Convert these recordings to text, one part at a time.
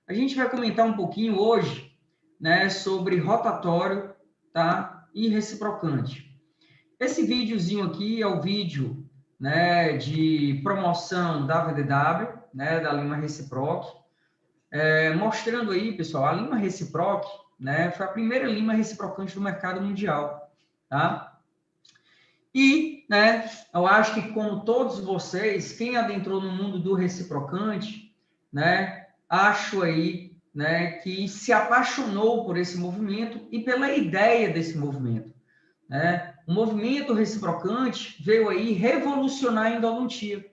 A gente vai comentar um pouquinho hoje, né, sobre rotatório, tá, e reciprocante. Esse videozinho aqui é o vídeo, né, de promoção da VDW, né, da Lima Reciproc, mostrando aí, pessoal, a Lima Reciproc, né, foi a primeira Lima reciprocante do mercado mundial, tá? E, né, eu acho que como todos vocês, quem adentrou no mundo do reciprocante, né, acho aí, né, que se apaixonou por esse movimento e pela ideia desse movimento, né? O movimento reciprocante veio aí revolucionar a endodontia.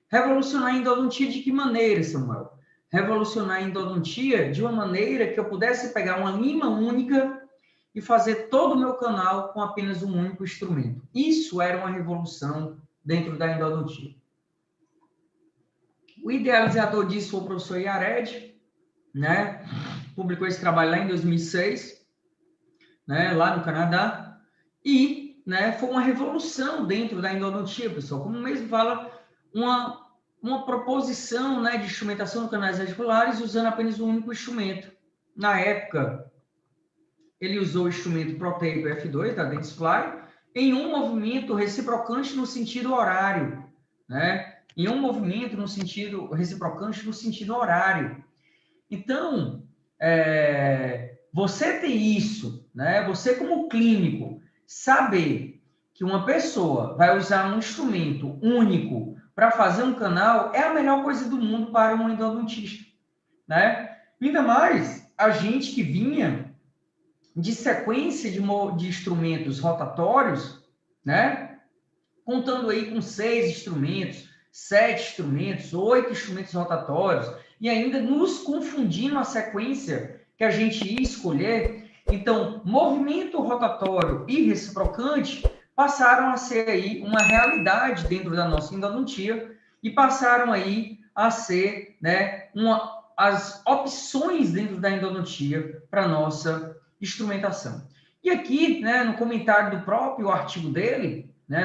Revolucionar a endodontia de que maneira, Samuel? Revolucionar a endodontia de uma maneira que eu pudesse pegar uma lima única e fazer todo o meu canal com apenas um único instrumento. Isso era uma revolução dentro da endodontia. O idealizador disso foi o professor Yared, né? Publicou esse trabalho lá em 2006, né? Lá no Canadá. E, né, foi uma revolução dentro da endodontia, pessoal. Como mesmo fala, uma proposição, né, de instrumentação de canais articulares usando apenas um único instrumento. Na época, ele usou o instrumento ProTape F2 da Dentsply em um movimento reciprocante no sentido horário, né? Em um movimento no sentido reciprocante no sentido horário. Então, você ter isso, né? Você como clínico saber que uma pessoa vai usar um instrumento único para fazer um canal é a melhor coisa do mundo para um endodontista, né? Ainda mais a gente que vinha de sequência de instrumentos rotatórios, né? Contando aí com 6 instrumentos, 7 instrumentos, 8 instrumentos rotatórios, e ainda nos confundindo a sequência que a gente ia escolher. Então, movimento rotatório e reciprocante passaram a ser aí uma realidade dentro da nossa endodontia e passaram aí a ser, né, as opções dentro da endodontia para nossa instrumentação. E aqui, né, no comentário do próprio artigo dele, né,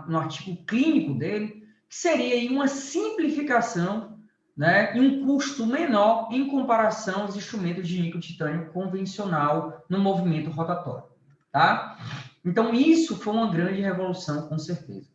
no artigo clínico dele, que seria aí uma simplificação, né, e um custo menor em comparação aos instrumentos de níquel titânio convencional no movimento rotatório, tá? Então, isso foi uma grande revolução, com certeza.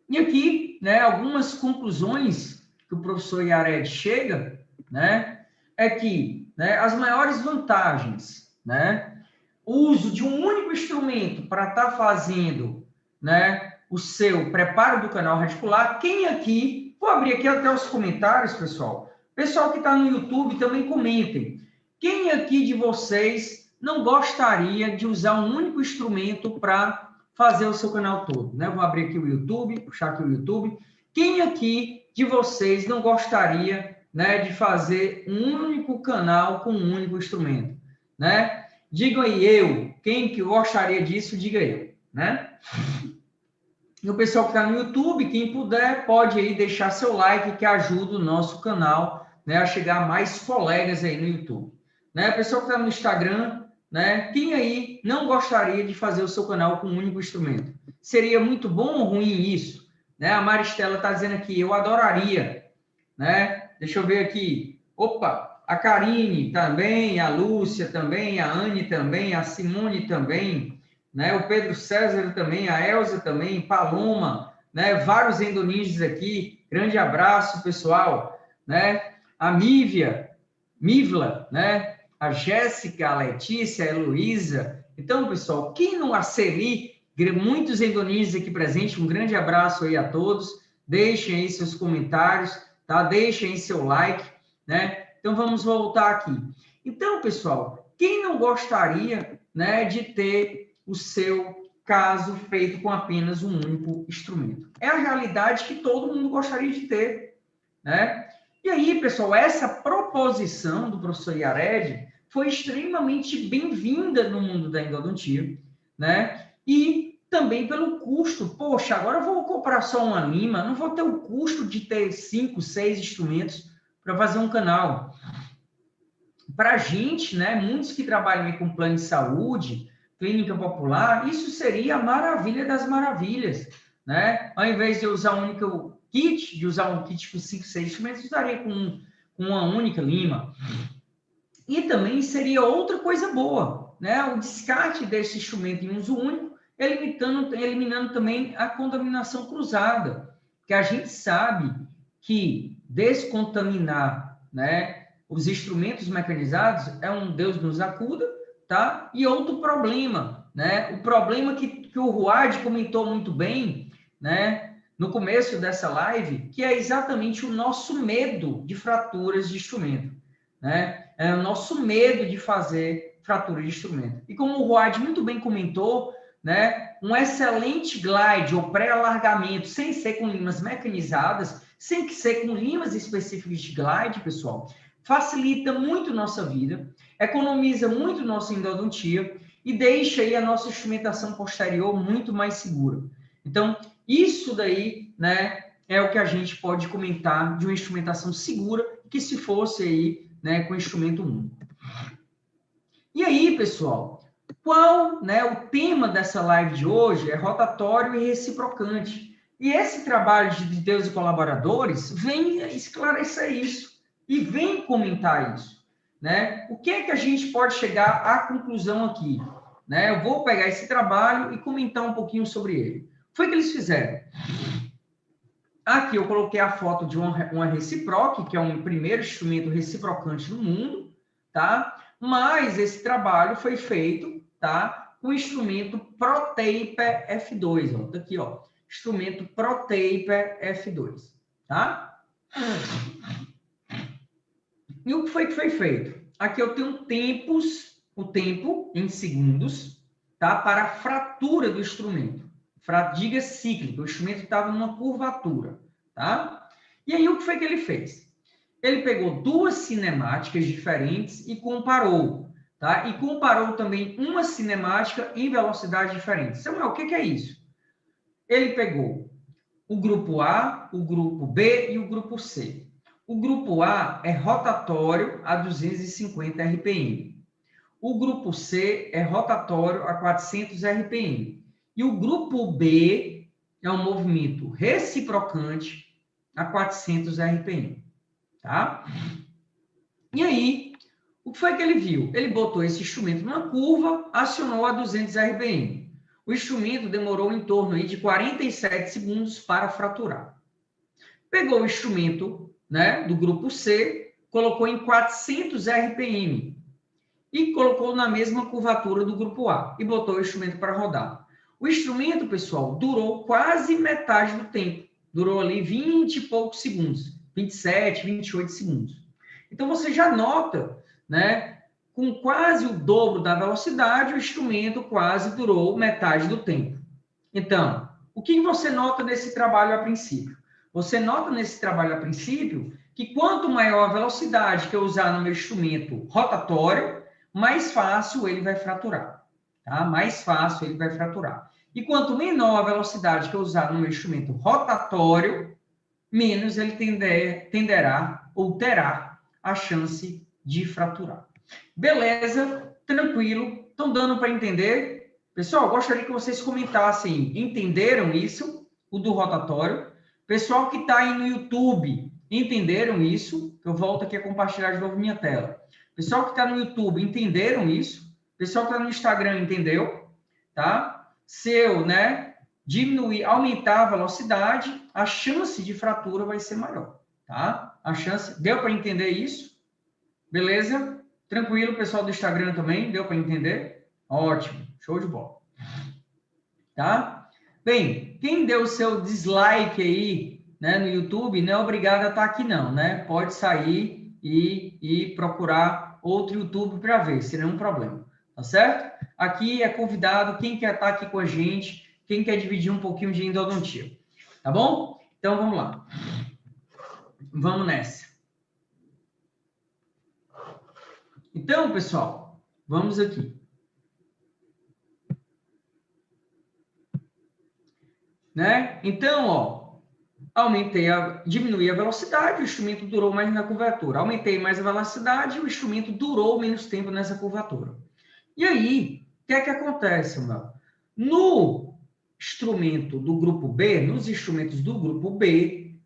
E aqui, né, algumas conclusões que o professor Yared chega, né, é que, né, as maiores vantagens, né, o uso de um único instrumento para estar fazendo, né, o seu preparo do canal radicular. Quem aqui, vou abrir aqui até os comentários, pessoal. Pessoal que está no YouTube também comentem. Quem aqui de vocês não gostaria de usar um único instrumento para fazer o seu canal todo, né? Vou abrir aqui o YouTube, puxar aqui o YouTube. Quem aqui de vocês não gostaria, né, de fazer um único canal com um único instrumento, né? Digam aí eu, quem que gostaria disso, diga eu, né? E o pessoal que está no YouTube, quem puder, pode aí deixar seu like, que ajuda o nosso canal, né, a chegar a mais colegas aí no YouTube. Né? O pessoal que está no Instagram, né, quem aí não gostaria de fazer o seu canal com um único instrumento? Seria muito bom ou ruim isso? Né? A Maristela está dizendo aqui, eu adoraria. Né? Deixa eu ver aqui. Opa, a Karine também, a Lúcia também, a Anne também, a Simone também, né? O Pedro César também, a Elza também, Paloma, né? Vários endonígenas aqui. Grande abraço, pessoal, né? A Mivla, né? A Jéssica, a Letícia, a Heloísa. Então, pessoal, quem não aceli, muitos endonígenas aqui presentes, um grande abraço aí a todos. Deixem aí seus comentários, tá? Deixem aí seu like, né? Então, vamos voltar aqui. Então, pessoal, quem não gostaria, né, de ter o seu caso feito com apenas um único instrumento? É a realidade que todo mundo gostaria de ter, né? E aí, pessoal, essa proposição do professor Yared foi extremamente bem-vinda no mundo da endodontia, né? E também pelo custo. Poxa, agora eu vou comprar só uma lima, não vou ter o custo de ter 5, 6 instrumentos para fazer um canal. Para a gente, né, muitos que trabalham com plano de saúde, clínica popular, isso seria a maravilha das maravilhas, né? Ao invés de usar um único kit, de usar um kit com 5, 6 instrumentos, usaria com uma única lima. E também seria outra coisa boa, né? O descarte desse instrumento em uso único, eliminando também a contaminação cruzada, que a gente sabe que descontaminar, né, os instrumentos mecanizados é um Deus nos acuda, tá? E outro problema, né? O problema que o Ruad comentou muito bem, né, no começo dessa live, que é exatamente o nosso medo de fraturas de instrumento, né? É o nosso medo de fazer fratura de instrumento. E como o Ruad muito bem comentou, né, um excelente glide ou pré-alargamento, sem ser com limas mecanizadas, sem que ser com limas específicas de glide, pessoal, facilita muito nossa vida, economiza muito nossa endodontia e deixa aí a nossa instrumentação posterior muito mais segura. Então, isso daí, né, é o que a gente pode comentar de uma instrumentação segura, que se fosse aí, né, com instrumento único. E aí, pessoal, qual, né, o tema dessa live de hoje é rotatório e reciprocante. E esse trabalho de Deus e colaboradores vem esclarecer isso e vem comentar isso, né? O que é que a gente pode chegar à conclusão aqui, né? Eu vou pegar esse trabalho e comentar um pouquinho sobre ele. Foi o que eles fizeram. Aqui eu coloquei a foto de uma reciproc, que é um primeiro instrumento reciprocante no mundo, tá? Mas esse trabalho foi feito, tá? Com o instrumento ProTaper F2, ó. Tá aqui, ó. Instrumento ProTaper F2, tá? E o que foi feito? Aqui eu tenho o tempo em segundos, tá? Para a fratura do instrumento. Diga cíclica, o instrumento estava numa curvatura, tá? E aí o que foi que ele fez? Ele pegou duas cinemáticas diferentes e comparou, tá? E comparou também uma cinemática em velocidade diferente. Samuel, o que é isso? Ele pegou o grupo A, o grupo B e o grupo C. O grupo A é rotatório a 250 RPM. O grupo C é rotatório a 400 RPM. E o grupo B é um movimento reciprocante a 400 RPM, tá? E aí, o que foi que ele viu? Ele botou esse instrumento numa curva, acionou a 200 RPM. O instrumento demorou em torno aí de 47 segundos para fraturar. Pegou o instrumento, né, do grupo C, colocou em 400 RPM e colocou na mesma curvatura do grupo A e botou o instrumento para rodar. O instrumento, pessoal, durou quase metade do tempo. Durou ali 20 e poucos segundos, 27, 28 segundos. Então, você já nota, né, com quase o dobro da velocidade, o instrumento quase durou metade do tempo. Então, o que você nota nesse trabalho a princípio? Você nota nesse trabalho a princípio que quanto maior a velocidade que eu usar no meu instrumento rotatório, mais fácil ele vai fraturar, tá? Mais fácil ele vai fraturar. E quanto menor a velocidade que eu usar no meu instrumento rotatório, menos ele tenderá ou terá a chance de fraturar. Beleza? Tranquilo? Estão dando para entender? Pessoal, gostaria que vocês comentassem, entenderam isso, o do rotatório? Pessoal que está aí no YouTube, entenderam isso? Eu volto aqui a compartilhar de novo minha tela. Pessoal que está no YouTube, entenderam isso? Pessoal que está no Instagram, entendeu? Tá? Se eu, né, diminuir, aumentar a velocidade, a chance de fratura vai ser maior, tá? A chance, deu para entender isso? Beleza? Tranquilo, pessoal do Instagram também, deu para entender? Ótimo, show de bola. Tá? Bem, quem deu o seu dislike aí, né, no YouTube, não é obrigado a estar aqui não, né? Pode sair e procurar outro YouTube para ver, sem nenhum problema, tá certo? Aqui é convidado quem quer estar aqui com a gente, quem quer dividir um pouquinho de endodontia, tá bom? Então, vamos lá. Vamos nessa. Então, pessoal, vamos aqui. Né? Então, ó, diminuí a velocidade, o instrumento durou mais na curvatura. Aumentei mais a velocidade, o instrumento durou menos tempo nessa curvatura. E aí, o que é que acontece, Samuel? No instrumento do grupo B, nos instrumentos do grupo B,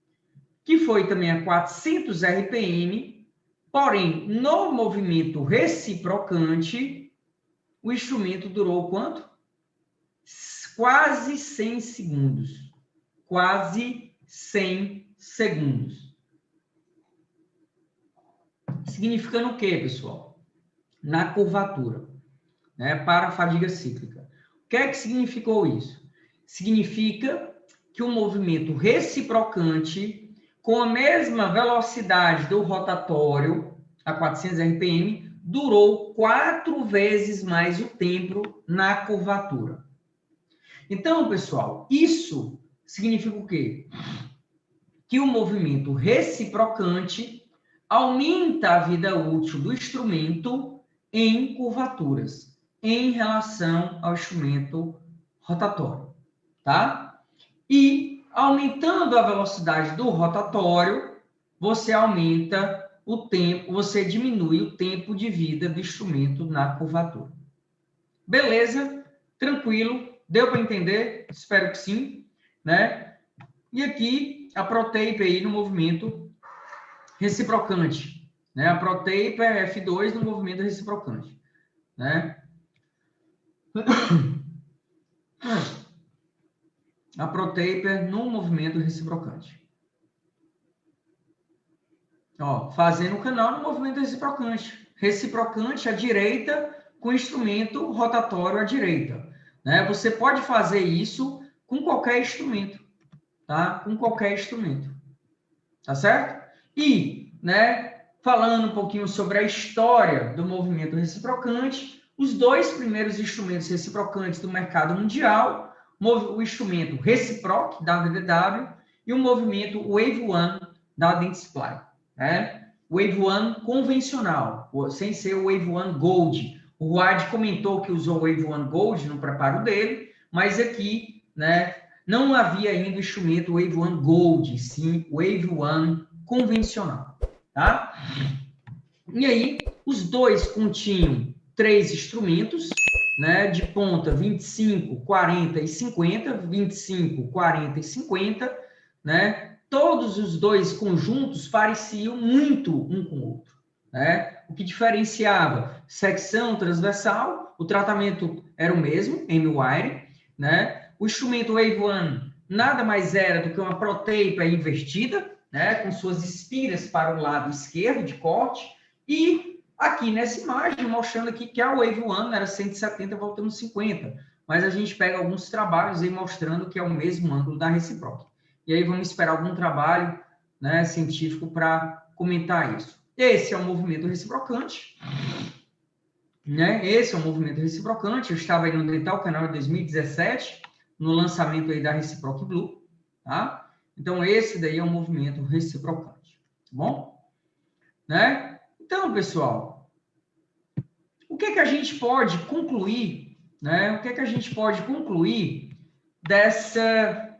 que foi também a 400 RPM, Porém, no movimento reciprocante, o instrumento durou quanto? Quase 100 segundos. Quase 100 segundos. Significando o quê, pessoal? Na curvatura, né, para a fadiga cíclica. O que é que significou isso? Significa que o movimento reciprocante, com a mesma velocidade do rotatório, a 400 RPM, durou 4 vezes mais o tempo na curvatura. Então, pessoal, isso significa o quê? Que o movimento reciprocante aumenta a vida útil do instrumento em curvaturas, em relação ao instrumento rotatório, tá? E aumentando a velocidade do rotatório, você aumenta o tempo, você diminui o tempo de vida do instrumento na curvatura. Beleza? Tranquilo? Deu para entender? Espero que sim, né? E aqui a ProTape aí no movimento reciprocante, né? A ProTape é F2 no movimento reciprocante, né? A ProTaper no movimento reciprocante. Ó, fazendo o canal no movimento reciprocante. Reciprocante à direita com instrumento rotatório à direita, né? Você pode fazer isso com qualquer instrumento, tá? Com qualquer instrumento, tá certo? E, né, falando um pouquinho sobre a história do movimento reciprocante, os dois primeiros instrumentos reciprocantes do mercado mundial, o instrumento Reciproc, da VDW, e o movimento Wave One, da Dentsply, né? Wave One convencional, sem ser o Wave One Gold. O Ruad comentou que usou o Wave One Gold no preparo dele, mas aqui, né, não havia ainda o instrumento Wave One Gold, sim, Wave One convencional, tá? E aí, os dois continham 3 instrumentos, né, de ponta 25, 40 e 50, 25, 40 e 50, né? Todos os dois conjuntos pareciam muito um com o outro, né? O que diferenciava secção transversal, o tratamento era o mesmo, M-Wire, né? O instrumento Wave One nada mais era do que uma ProTape invertida, né, com suas espiras para o lado esquerdo de corte, e aqui nessa imagem, mostrando aqui que a Wave One era 170 voltando 50, mas a gente pega alguns trabalhos aí mostrando que é o mesmo ângulo da Reciproc. E aí vamos esperar algum trabalho, né, científico para comentar isso. Esse é o movimento reciprocante, né? Esse é o movimento reciprocante. Eu estava aí no Dental Canal em 2017, no lançamento aí da Reciproc Blue, tá? Então, esse daí é o movimento reciprocante, tá bom? Né? Então, pessoal, o que é que a gente pode concluir, né? O que é que a gente pode concluir dessa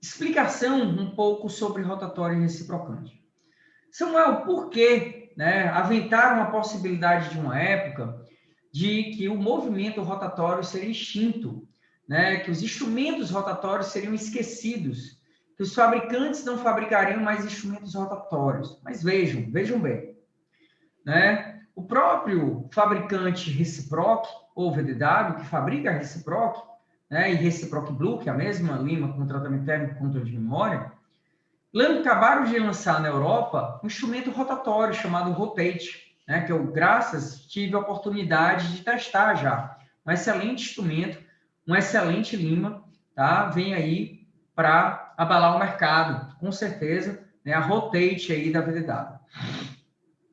explicação um pouco sobre rotatório e reciprocante? Samuel, por que, né, aventaram a possibilidade de uma época de que o movimento rotatório seria extinto, né? Que os instrumentos rotatórios seriam esquecidos, que os fabricantes não fabricariam mais instrumentos rotatórios. Mas vejam bem, né? O próprio fabricante Reciproc, ou VDW, que fabrica a Reciproc, né, e Reciproc Blue, que é a mesma lima com tratamento térmico e controle de memória, acabaram de lançar na Europa um instrumento rotatório chamado Rotate, né, que eu, tive a oportunidade de testar já. Um excelente instrumento, uma excelente lima, tá? Vem aí para abalar o mercado, com certeza, né, a Rotate aí da VDW.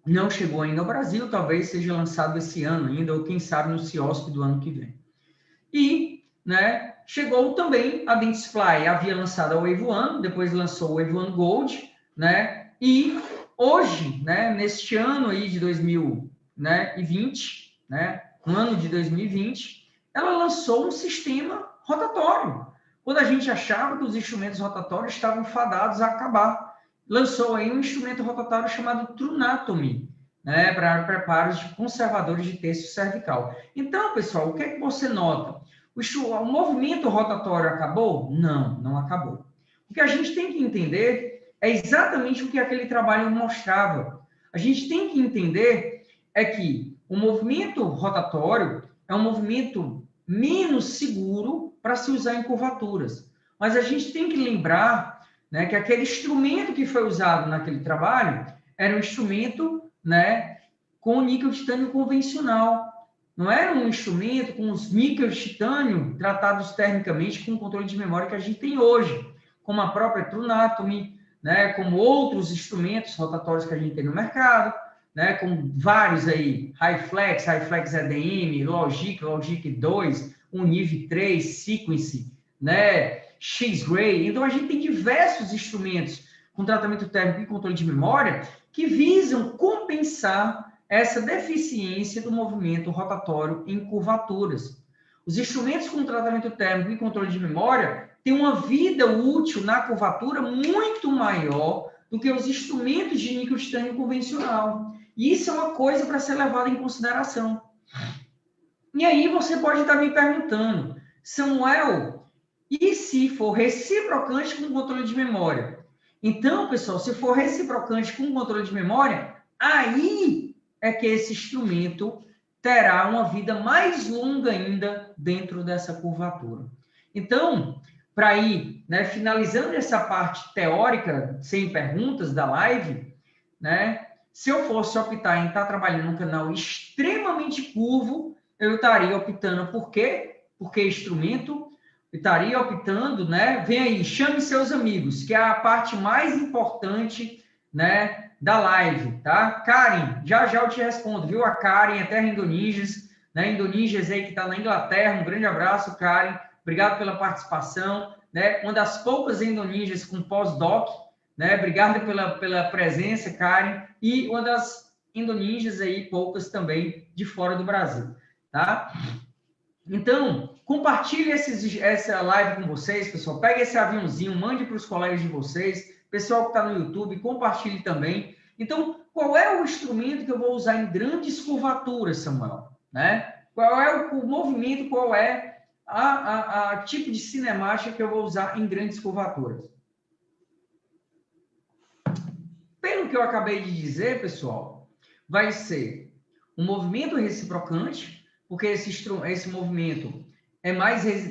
Não chegou ainda ao Brasil, talvez seja lançado esse ano ainda, ou quem sabe no CIOSP do ano que vem. E, né, chegou também a Dentsply, havia lançado a Wave One, depois lançou o Wave One Gold, né, e hoje, né, neste ano aí de 2020, né, no ano de 2020, ela lançou um sistema rotatório, quando a gente achava que os instrumentos rotatórios estavam fadados a acabar. Lançou aí um instrumento rotatório chamado Trunatomy, né, para preparos de conservadores de tecido cervical. Então, pessoal, o que é que você nota? O movimento rotatório acabou? Não, não acabou. O que a gente tem que entender É exatamente o que aquele trabalho mostrava. A gente tem que entender que o movimento rotatório é um movimento menos seguro para se usar em curvaturas. Mas a gente tem que lembrar, né, que aquele instrumento que foi usado naquele trabalho era um instrumento, né, com níquel titânio convencional. Não era um instrumento com os níqueis de titânio tratados termicamente com o controle de memória que a gente tem hoje, como a própria Trunatomy, né, como outros instrumentos rotatórios que a gente tem no mercado, né, com vários aí, HiFlex EDM, Logic 2, Univ 3, Sequence, né, X-Ray. Então, a gente tem diversos instrumentos com tratamento térmico e controle de memória que visam compensar essa deficiência do movimento rotatório em curvaturas. Os instrumentos com tratamento térmico e controle de memória têm uma vida útil na curvatura muito maior do que os instrumentos de níquel titânio convencional. E isso é uma coisa para ser levada em consideração. E aí você pode estar me perguntando, Samuel, e se for reciprocante com controle de memória? Então, pessoal, se for reciprocante com controle de memória, aí é que esse instrumento terá uma vida mais longa ainda dentro dessa curvatura. Então, para ir, né, finalizando essa parte teórica, sem perguntas da live, né, se eu fosse optar em estar trabalhando num canal extremamente curvo, eu estaria optando por quê? Porque instrumento, eu estaria optando, né? Vem aí, chame seus amigos, que é a parte mais importante, né, da live, tá? Karen, já eu te respondo, viu? A Karen, a Terra Indonígeas, né? Indonígeas aí que está na Inglaterra, um grande abraço, Karen. Obrigado pela participação, né? Uma das poucas Indonígeas com pós-doc, né? Obrigado pela presença, Karen. E uma das Indonígeas aí, poucas também, de fora do Brasil, tá? Então, compartilhe essa live com vocês, pessoal. Pegue esse aviãozinho, mande para os colegas de vocês. Pessoal que está no YouTube, compartilhe também. Então, qual é o instrumento que eu vou usar em grandes curvaturas, Samuel? Né? Qual é o movimento, qual é a tipo de cinemática que eu vou usar em grandes curvaturas? Pelo que eu acabei de dizer, pessoal, vai ser um movimento reciprocante, porque esse movimento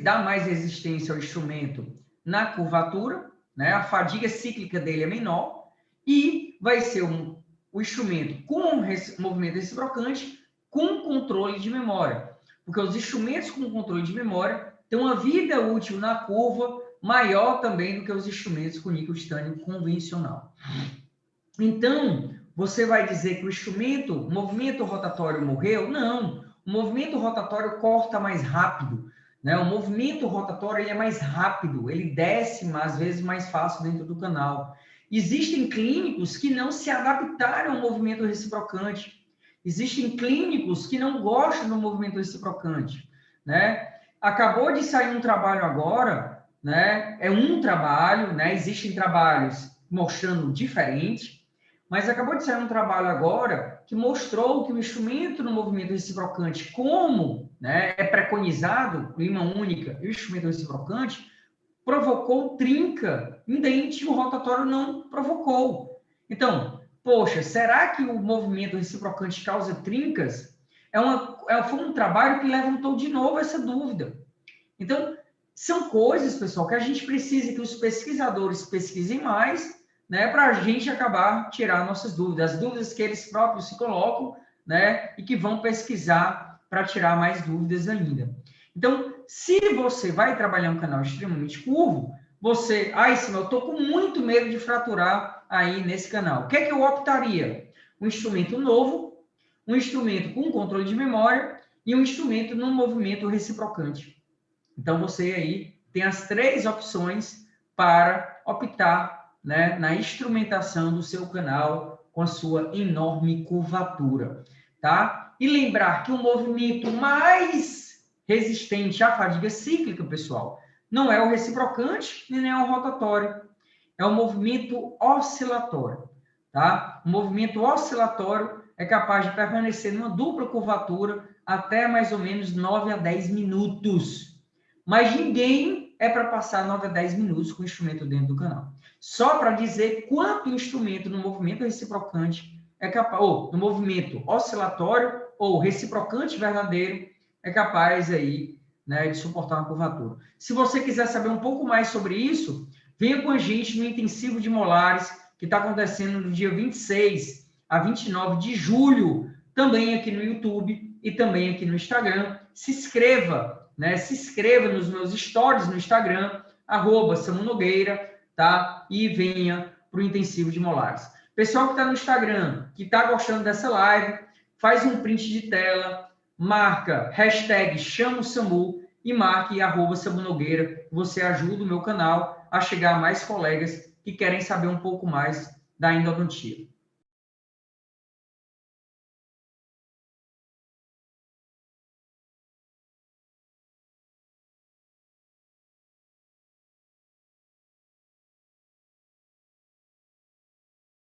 dá mais resistência ao instrumento na curvatura, né? A fadiga cíclica dele é menor, e vai ser o instrumento com movimento reciprocante com controle de memória, porque os instrumentos com controle de memória têm uma vida útil na curva maior também do que os instrumentos com níquel titânio convencional. Então, você vai dizer que o movimento rotatório morreu? Não, o movimento rotatório corta mais rápido, né? O movimento rotatório ele é mais rápido, ele desce às vezes mais fácil dentro do canal. Existem clínicos que não se adaptaram ao movimento reciprocante. Existem clínicos que não gostam do movimento reciprocante, né? Acabou de sair um trabalho agora, né? É um trabalho, né? Existem trabalhos mostrando diferente, mas acabou de sair um trabalho agora que mostrou que o instrumento no movimento reciprocante, como, né, é preconizado, clima única e o instrumento reciprocante, provocou trinca em dente, o rotatório não provocou. Então, poxa, será que o movimento reciprocante causa trincas? Foi um trabalho que levantou de novo essa dúvida. Então, são coisas, pessoal, que a gente precisa que os pesquisadores pesquisem mais, né, para a gente acabar tirar nossas dúvidas, as dúvidas que eles próprios se colocam, né, e que vão pesquisar para tirar mais dúvidas ainda. Então, se você vai trabalhar um canal extremamente curvo, Sim, eu estou com muito medo de fraturar aí nesse canal. O que é que eu optaria? Um instrumento novo, um instrumento com controle de memória e um instrumento no movimento reciprocante. Então, você aí tem as 3 opções para optar, né, na instrumentação do seu canal com a sua enorme curvatura, tá? E lembrar que o movimento mais resistente à fadiga cíclica, pessoal, não é o reciprocante nem é o rotatório, é o movimento oscilatório, tá? O movimento oscilatório é capaz de permanecer numa dupla curvatura até mais ou menos 9 a 10 minutos. Mas ninguém é para passar 9 a 10 minutos com o instrumento dentro do canal. Só para dizer quanto o instrumento no movimento reciprocante é capaz, ou no movimento oscilatório ou reciprocante verdadeiro, é capaz aí, né, de suportar uma curvatura. Se você quiser saber um pouco mais sobre isso, venha com a gente no intensivo de molares, que está acontecendo no dia 26 a 29 de julho, também aqui no YouTube e também aqui no Instagram. Se inscreva, né? Se inscreva nos meus stories no Instagram, @SamuNogueira, tá? E venha para o intensivo de molares. Pessoal que está no Instagram, que está gostando dessa live, faz um print de tela, marca hashtag #ChamaOSamu e marque @SamuNogueira. Você ajuda o meu canal a chegar a mais colegas que querem saber um pouco mais da endodontia.